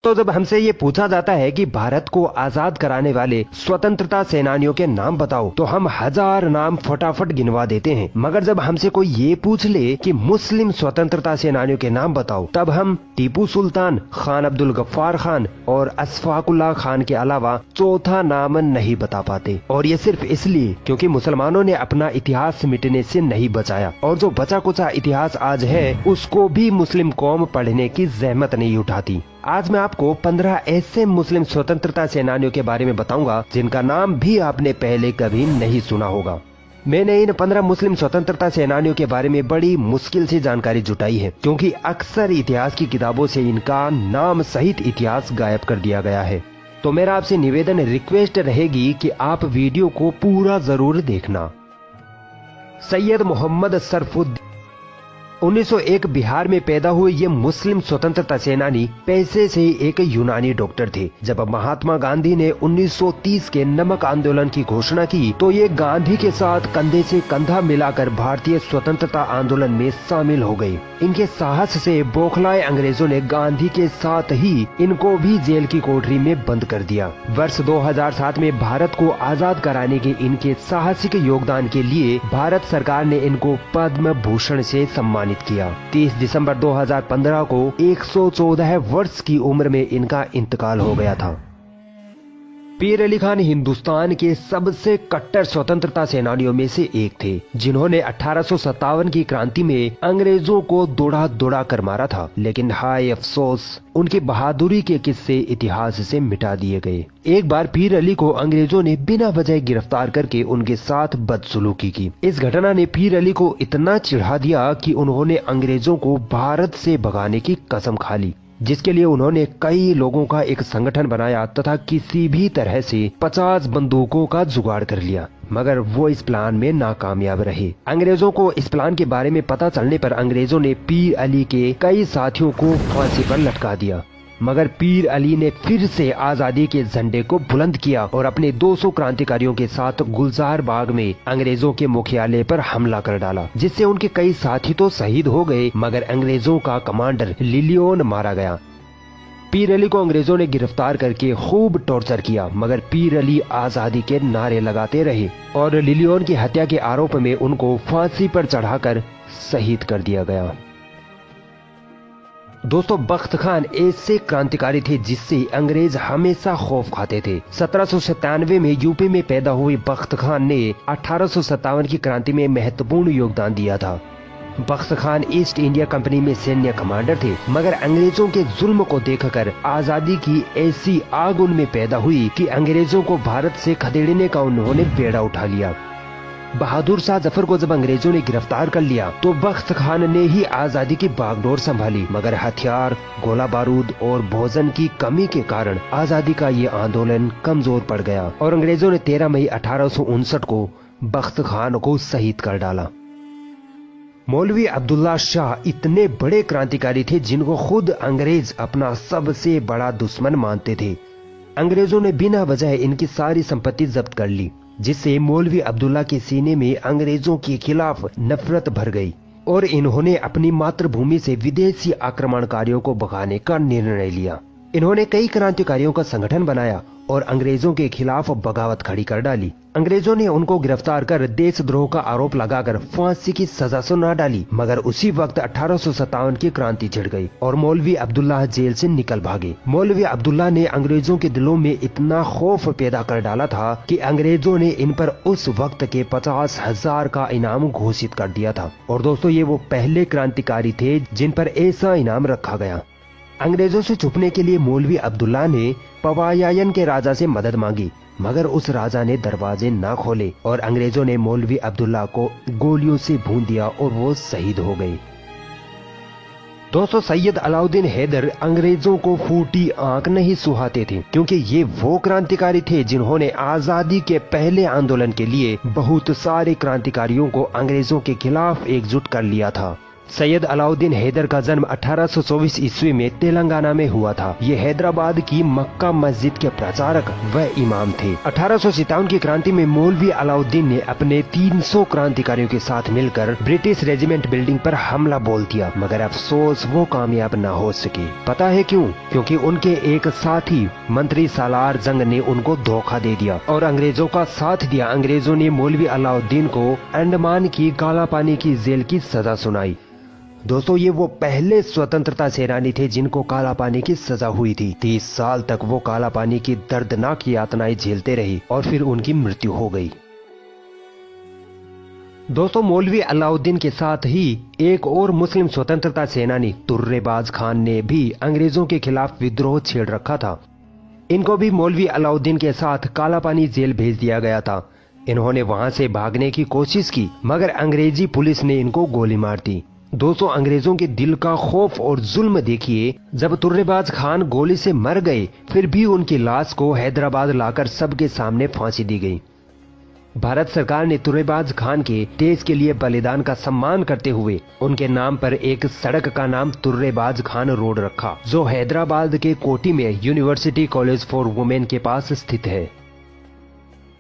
तो जब हमसे ये पूछा जाता है कि भारत को आजाद कराने वाले स्वतंत्रता सेनानियों के नाम बताओ, तो हम 1000 नाम फटाफट गिनवा देते हैं। मगर जब हमसे कोई ये पूछ ले कि मुस्लिम स्वतंत्रता सेनानियों के नाम बताओ, तब हम टीपू सुल्तान, खान अब्दुल गफ्फार खान और अशफाकुल्लाह खान के अलावा चौथा नाम नहीं बता पाते। और ये सिर्फ इसलिए क्योंकि मुसलमानों ने अपना इतिहास मिटने से नहीं बचाया, और जो बचा कुचा इतिहास आज है उसको भी मुस्लिम कौम पढ़ने की जहमत नहीं उठाती। आज मैं आपको 15 ऐसे मुस्लिम स्वतंत्रता सेनानियों के बारे में बताऊंगा जिनका नाम भी आपने पहले कभी नहीं सुना होगा। मैंने इन 15 मुस्लिम स्वतंत्रता सेनानियों के बारे में बड़ी मुश्किल से जानकारी जुटाई है, क्योंकि अक्सर इतिहास की किताबों से इनका नाम सहित इतिहास गायब कर दिया गया है। तो मेरा आपसे निवेदन, रिक्वेस्ट रहेगी कि आप वीडियो को पूरा जरूर देखना। सैयद मोहम्मद सरफुद्दीन 1901 बिहार में पैदा हुए ये मुस्लिम स्वतंत्रता सेनानी पैसे से एक यूनानी डॉक्टर थे। जब महात्मा गांधी ने 1930 के नमक आंदोलन की घोषणा की, तो ये गांधी के साथ कंधे से कंधा मिलाकर भारतीय स्वतंत्रता आंदोलन में शामिल हो गए। इनके साहस से बौखलाए अंग्रेजों ने गांधी के साथ ही इनको भी जेल की कोठरी में बंद कर दिया। वर्ष 2007 में भारत को आजाद कराने के इनके साहसिक योगदान के लिए भारत सरकार ने इनको पद्म भूषण से सम्मानित किया। 30 दिसंबर 2015 को 114 वर्ष की उम्र में इनका इंतकाल हो गया था। पीर अली खान हिंदुस्तान के सबसे कट्टर स्वतंत्रता सेनानियों में से एक थे, जिन्होंने 1857 की क्रांति में अंग्रेजों को दौड़ा दौड़ा कर मारा था। लेकिन हाय अफसोस, उनकी बहादुरी के किस्से इतिहास से मिटा दिए गए। एक बार पीर अली को अंग्रेजों ने बिना वजह गिरफ्तार करके उनके साथ बदसलूकी की। इस घटना ने पीर अली को इतना चिढ़ा दिया कि उन्होंने अंग्रेजों को भारत से भगाने की कसम खा ली, जिसके लिए उन्होंने कई लोगों का एक संगठन बनाया तथा किसी भी तरह से 50 बंदूकों का जुगाड़ कर लिया। मगर वो इस प्लान में नाकामयाब रहे। अंग्रेजों को इस प्लान के बारे में पता चलने पर अंग्रेजों ने पीर अली के कई साथियों को फांसी पर लटका दिया। मगर पीर अली ने फिर से आजादी के झंडे को बुलंद किया और अपने 200 क्रांतिकारियों के साथ गुलजार बाग में अंग्रेजों के मुख्यालय पर हमला कर डाला, जिससे उनके कई साथी तो शहीद हो गए, मगर अंग्रेजों का कमांडर लिलियन मारा गया। पीर अली को अंग्रेजों ने गिरफ्तार करके खूब टॉर्चर किया, मगर पीर अली आजादी के नारे लगाते रहे और लिलियन की हत्या के आरोप में उनको फांसी पर चढ़ाकर शहीद कर दिया गया। दोस्तों, बख्त खान ऐसे क्रांतिकारी थे जिससे अंग्रेज हमेशा खौफ खाते थे। 1797 में यूपी में पैदा हुए बख्त खान ने 1857 की क्रांति में महत्वपूर्ण योगदान दिया था। बख्त खान ईस्ट इंडिया कंपनी में सैन्य कमांडर थे, मगर अंग्रेजों के जुल्म को देखकर आजादी की ऐसी आग उनमें पैदा हुई कि अंग्रेजों को भारत से खदेड़ने का उन्होंने बेड़ा उठा लिया। बहादुर शाह जफर को जब अंग्रेजों ने गिरफ्तार कर लिया, तो बख्त खान ने ही आजादी की बागडोर संभाली, मगर हथियार, गोला बारूद और भोजन की कमी के कारण आजादी का ये आंदोलन कमजोर पड़ गया और अंग्रेजों ने 13 मई 1859 को बख्त खान को शहीद कर डाला। मौलवी अब्दुल्ला शाह इतने बड़े क्रांतिकारी थे जिनको खुद अंग्रेज अपना सबसे बड़ा दुश्मन मानते थे। अंग्रेजों ने बिना वजह इनकी सारी संपत्ति जब्त कर ली, जिससे मौलवी अब्दुल्ला के सीने में अंग्रेजों के खिलाफ नफरत भर गई और इन्होंने अपनी मातृभूमि से विदेशी आक्रमणकारियों को भगाने का निर्णय लिया। इन्होंने कई क्रांतिकारियों का संगठन बनाया और अंग्रेजों के खिलाफ बगावत खड़ी कर डाली। अंग्रेजों ने उनको गिरफ्तार कर देशद्रोह का आरोप लगाकर फांसी की सजा सुना डाली, मगर उसी वक्त 1857 की क्रांति छिड़ गई और मौलवी अब्दुल्ला जेल से निकल भागे। मौलवी अब्दुल्ला ने अंग्रेजों के दिलों में इतना खौफ पैदा कर डाला था कि अंग्रेजों ने इन पर उस वक्त के 50,000 का इनाम घोषित कर दिया था। और दोस्तों, ये वो पहले क्रांतिकारी थे जिन पर ऐसा इनाम रखा गया। अंग्रेजों से छुपने के लिए मौलवी अब्दुल्ला ने पवायायन के राजा से मदद मांगी, मगर उस राजा ने दरवाजे ना खोले और अंग्रेजों ने मौलवी अब्दुल्ला को गोलियों से भून दिया और वो शहीद हो गए। दोस्तों, सैयद अलाउद्दीन हैदर अंग्रेजों को फूटी आंख नहीं सुहाते थे, क्योंकि ये वो क्रांतिकारी थे जिन्होंने आजादी के पहले आंदोलन के लिए बहुत सारे क्रांतिकारियों को अंग्रेजों के खिलाफ एकजुट कर लिया था। सैयद अलाउद्दीन हैदर का जन्म 1824 ईस्वी में तेलंगाना में हुआ था। ये हैदराबाद की मक्का मस्जिद के प्रचारक व इमाम थे। 1857 की क्रांति में मौलवी अलाउद्दीन ने अपने 300 क्रांतिकारियों के साथ मिलकर ब्रिटिश रेजिमेंट बिल्डिंग पर हमला बोल दिया, मगर अफसोस वो कामयाब न हो सके। पता है क्यों? क्योंकि उनके एक साथी मंत्री सालार जंग ने उनको धोखा दे दिया और अंग्रेजों का साथ दिया। अंग्रेजों ने मौलवी अलाउद्दीन को अंडमान की काला पानी की जेल की सजा सुनाई। दोस्तों, ये वो पहले स्वतंत्रता सेनानी थे जिनको काला पानी की सजा हुई थी। 30 साल तक वो काला पानी की दर्दनाक यातनाएं झेलते रहे और फिर उनकी मृत्यु हो गई। दोस्तों, मौलवी अलाउद्दीन के साथ ही एक और मुस्लिम स्वतंत्रता सेनानी तुर्रेबाज खान ने भी अंग्रेजों के खिलाफ विद्रोह छेड़ रखा था। इनको भी मौलवी अलाउद्दीन के साथ काला पानी जेल भेज दिया गया था। इन्होंने वहां से भागने की कोशिश की, मगर अंग्रेजी पुलिस ने इनको गोली मार दी। दोस्तों, अंग्रेजों के दिल का खौफ और जुल्म देखिए। जब तुर्रेबाज खान गोली से मर गए, फिर भी उनकी लाश को हैदराबाद लाकर सबके सामने फांसी दी गई। भारत सरकार ने तुर्रेबाज खान के देश के लिए बलिदान का सम्मान करते हुए उनके नाम पर एक सड़क का नाम तुर्रेबाज खान रोड रखा, जो हैदराबाद के कोटी में यूनिवर्सिटी कॉलेज फॉर वुमेन के पास स्थित है।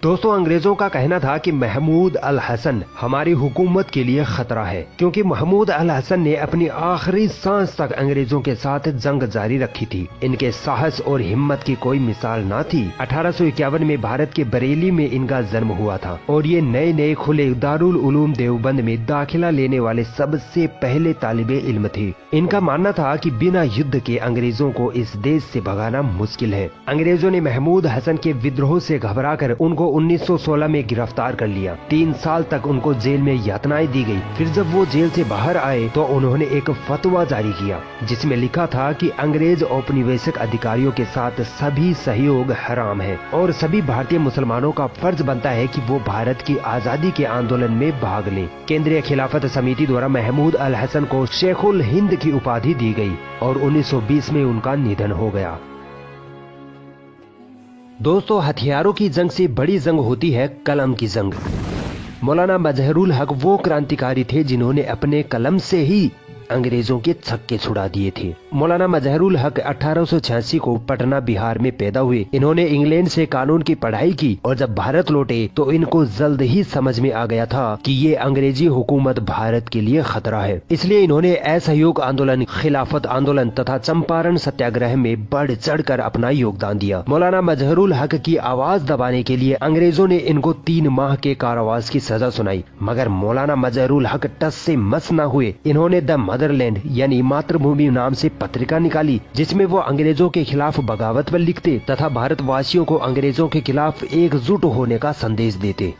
दोस्तों, अंग्रेजों का कहना था कि महमूद अल हसन हमारी हुकूमत के लिए खतरा है, क्योंकि महमूद अल हसन ने अपनी आखिरी सांस तक अंग्रेजों के साथ जंग जारी रखी थी। इनके साहस और हिम्मत की कोई मिसाल न थी। 1851 में भारत के बरेली में इनका जन्म हुआ था और ये नए नए खुले दारुल उलूम देवबंद में दाखिला लेने वाले सबसे पहले तालिबे इल्म थे। इनका मानना था कि बिना युद्ध के अंग्रेजों को इस देश से भगाना मुश्किल है। अंग्रेजों ने महमूद हसन के विद्रोह से घबराकर उनको 1916 में गिरफ्तार कर लिया। 3 साल तक उनको जेल में यातनाएं दी गई। फिर जब वो जेल से बाहर आए तो उन्होंने एक फतवा जारी किया, जिसमें लिखा था कि अंग्रेज औपनिवेशिक अधिकारियों के साथ सभी सहयोग हराम है और सभी भारतीय मुसलमानों का फर्ज बनता है कि वो भारत की आजादी के आंदोलन में भाग लें। केंद्रीय खिलाफत समिति द्वारा महमूद अल हसन को शेखुल हिंद की उपाधि दी गई और 1920 में उनका निधन हो गया। दोस्तों, हथियारों की जंग से बड़ी जंग होती है कलम की जंग। मौलाना मजहरुल हक वो क्रांतिकारी थे जिन्होंने अपने कलम से ही अंग्रेजों के छक्के छुड़ा दिए थे। मौलाना मजहरुल हक 1886 को पटना बिहार में पैदा हुए। इन्होंने इंग्लैंड से कानून की पढ़ाई की और जब भारत लौटे तो इनको जल्द ही समझ में आ गया था कि ये अंग्रेजी हुकूमत भारत के लिए खतरा है। इसलिए इन्होंने असहयोग आंदोलन, खिलाफत आंदोलन तथा चंपारण सत्याग्रह में बढ़ चढ़ कर अपना योगदान दिया। मौलाना मजहरुल हक की आवाज दबाने के लिए अंग्रेजों ने इनको 3 माह के कारावास की सजा सुनाई, मगर मौलाना मजहरुल हक टस से मस न हुए। इन्होंने द मदरलैंड यानी मातृभूमि नाम से पत्रिका निकाली, जिसमें वो अंग्रेजों के खिलाफ बगावत पर लिखते तथा भारतवासियों को अंग्रेजों के खिलाफ एकजुट होने का संदेश देते।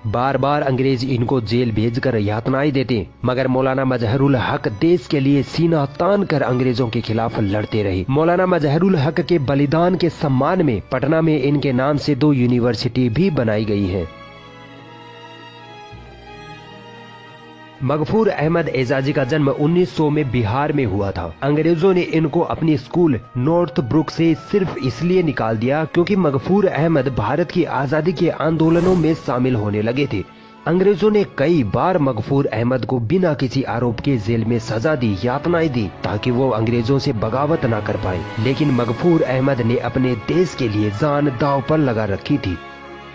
बार बार अंग्रेज इनको जेल भेजकर यातनाएं देते, मगर मौलाना मजहरुल हक देश के लिए सीना तान कर अंग्रेजों के खिलाफ लड़ते रहे। मौलाना मजहरुल हक के बलिदान के सम्मान में पटना में इनके नाम से 2 यूनिवर्सिटी भी बनाई गई है। मगफूर अहमद एजाजी का जन्म 1900 में बिहार में हुआ था। अंग्रेजों ने इनको अपनी स्कूल नॉर्थ ब्रुक से सिर्फ इसलिए निकाल दिया क्योंकि मगफूर अहमद भारत की आजादी के आंदोलनों में शामिल होने लगे थे। अंग्रेजों ने कई बार मगफूर अहमद को बिना किसी आरोप के जेल में सजा दी, यातनाएं दी, ताकि वो अंग्रेजों से बगावत न कर पाए। लेकिन मगफूर अहमद ने अपने देश के लिए जान दांव पर लगा रखी थी।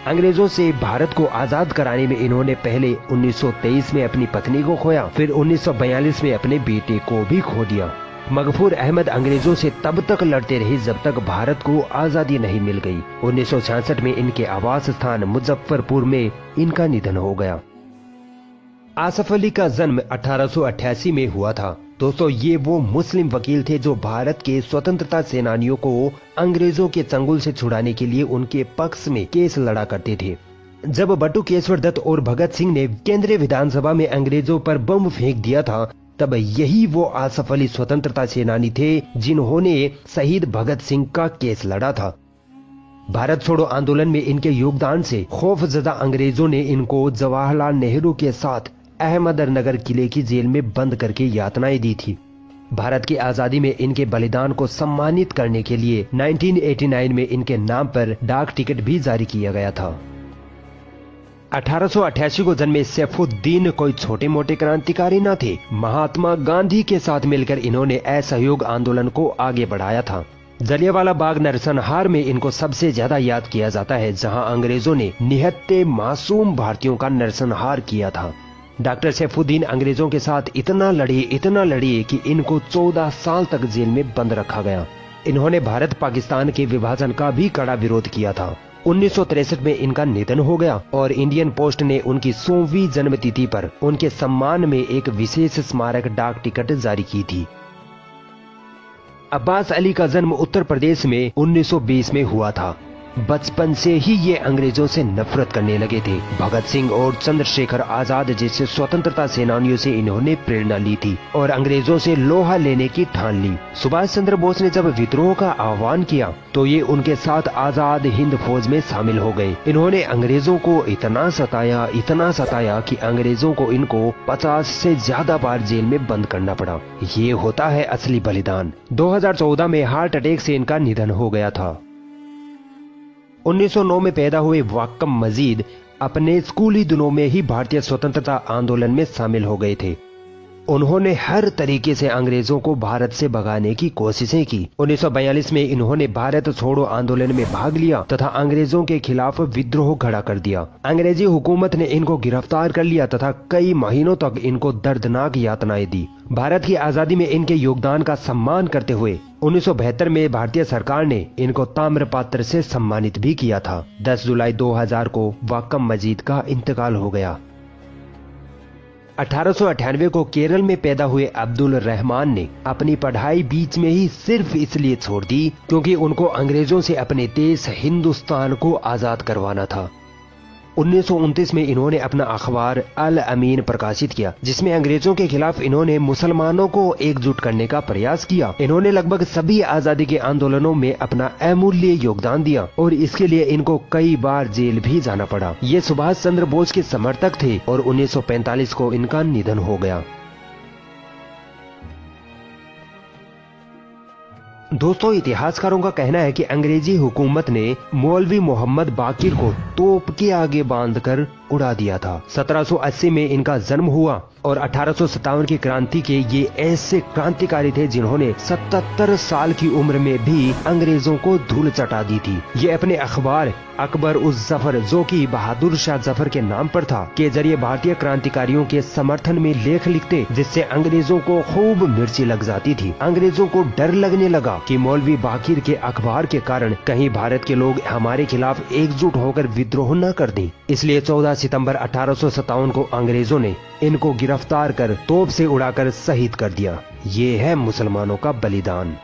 अंग्रेजों से भारत को आजाद कराने में इन्होंने पहले 1923 में अपनी पत्नी को खोया, फिर 1942 में अपने बेटे को भी खो दिया। मगफूर अहमद अंग्रेजों से तब तक लड़ते रहे जब तक भारत को आजादी नहीं मिल गई। 1966 में इनके आवास स्थान मुजफ्फरपुर में इनका निधन हो गया। आसफ अली का जन्म 1888 में हुआ था। दोस्तों, ये वो मुस्लिम वकील थे जो भारत के स्वतंत्रता सेनानियों को अंग्रेजों के चंगुल से छुड़ाने के लिए उनके पक्ष में केस लड़ा करते थे। जब बटुकेश्वर दत्त और भगत सिंह ने केंद्रीय विधानसभा में अंग्रेजों पर बम फेंक दिया था, तब यही वो आसफ अली स्वतंत्रता सेनानी थे जिन्होंने शहीद भगत सिंह का केस लड़ा था। भारत छोड़ो आंदोलन में इनके योगदान से खौफजदा अंग्रेजों ने इनको जवाहरलाल नेहरू के साथ अहमदनगर किले की जेल में बंद करके यातनाएं दी थी। भारत की आजादी में इनके बलिदान को सम्मानित करने के लिए 1989 में इनके नाम पर डाक टिकट भी जारी किया गया था। 1888 को जन्मे सैफुद्दीन कोई छोटे मोटे क्रांतिकारी न थे। महात्मा गांधी के साथ मिलकर इन्होंने असहयोग आंदोलन को आगे बढ़ाया था। जलियांवाला बाग नरसंहार में इनको सबसे ज्यादा याद किया जाता है, जहां अंग्रेजों ने निहत्थे मासूम भारतीयों का नरसंहार किया था। डॉक्टर सैफुद्दीन अंग्रेजों के साथ इतना लड़े कि इनको 14 साल तक जेल में बंद रखा गया। इन्होंने भारत पाकिस्तान के विभाजन का भी कड़ा विरोध किया था। 1963 में इनका निधन हो गया और इंडियन पोस्ट ने उनकी 100वीं जन्मतिथि पर उनके सम्मान में एक विशेष स्मारक डाक टिकट जारी की थी। अब्बास अली का जन्म उत्तर प्रदेश में 1920 में हुआ था। बचपन से ही ये अंग्रेजों से नफरत करने लगे थे। भगत सिंह और चंद्रशेखर आजाद जैसे स्वतंत्रता सेनानियों से इन्होंने प्रेरणा ली थी और अंग्रेजों से लोहा लेने की ठान ली। सुभाष चंद्र बोस ने जब विद्रोह का आह्वान किया तो ये उनके साथ आजाद हिंद फौज में शामिल हो गए। इन्होंने अंग्रेजों को इतना सताया कि अंग्रेजों को इनको 50 से ज्यादा बार जेल में बंद करना पड़ा। ये होता है असली बलिदान। 2014 में हार्ट अटैक से इनका निधन हो गया था। 1909 में पैदा हुए वाक्कम मजीद अपने स्कूली दिनों में ही भारतीय स्वतंत्रता आंदोलन में शामिल हो गए थे। उन्होंने हर तरीके से अंग्रेजों को भारत से भगाने की कोशिशें की। 1942 में इन्होंने भारत छोड़ो आंदोलन में भाग लिया तथा अंग्रेजों के खिलाफ विद्रोह खड़ा कर दिया। अंग्रेजी हुकूमत ने इनको गिरफ्तार कर लिया तथा कई महीनों तक इनको दर्दनाक यातनाएं दी। भारत की आजादी में इनके योगदान का सम्मान करते हुए 1972 में भारतीय सरकार ने इनको ताम्रपत्र से सम्मानित भी किया था। 10 जुलाई 2000 को वाक्कम मजीद का इंतकाल हो गया। 1898 को केरल में पैदा हुए अब्दुल रहमान ने अपनी पढ़ाई बीच में ही सिर्फ इसलिए छोड़ दी क्योंकि उनको अंग्रेजों से अपने देश हिंदुस्तान को आजाद करवाना था। 1929 में इन्होंने अपना अखबार अल अमीन प्रकाशित किया, जिसमें अंग्रेजों के खिलाफ इन्होंने मुसलमानों को एकजुट करने का प्रयास किया। इन्होंने लगभग सभी आजादी के आंदोलनों में अपना अमूल्य योगदान दिया और इसके लिए इनको कई बार जेल भी जाना पड़ा। ये सुभाष चंद्र बोस के समर्थक थे और 1945 को इनका निधन हो गया। दोस्तों, इतिहासकारों का कहना है कि अंग्रेजी हुकूमत ने मौलवी मोहम्मद बाकिर को तोप के आगे बांधकर उड़ा दिया था। 1780 में इनका जन्म हुआ और 1857 की क्रांति के ये ऐसे क्रांतिकारी थे जिन्होंने 77 साल की उम्र में भी अंग्रेजों को धूल चटा दी थी। ये अपने अखबार अकबर उस जफर, जो कि बहादुर शाह जफर के नाम पर था, के जरिए भारतीय क्रांतिकारियों के समर्थन में लेख लिखते, जिससे अंग्रेजों को खूब मिर्ची लग जाती थी। अंग्रेजों को डर लगने लगा कि मौलवी बाकिर के अखबार के कारण कहीं भारत के लोग हमारे खिलाफ एकजुट होकर विद्रोह न कर दें। इसलिए 14 सितंबर 1857 को अंग्रेजों ने इनको गिरफ्तार कर तोप से उड़ाकर शहीद कर दिया। ये है मुसलमानों का बलिदान।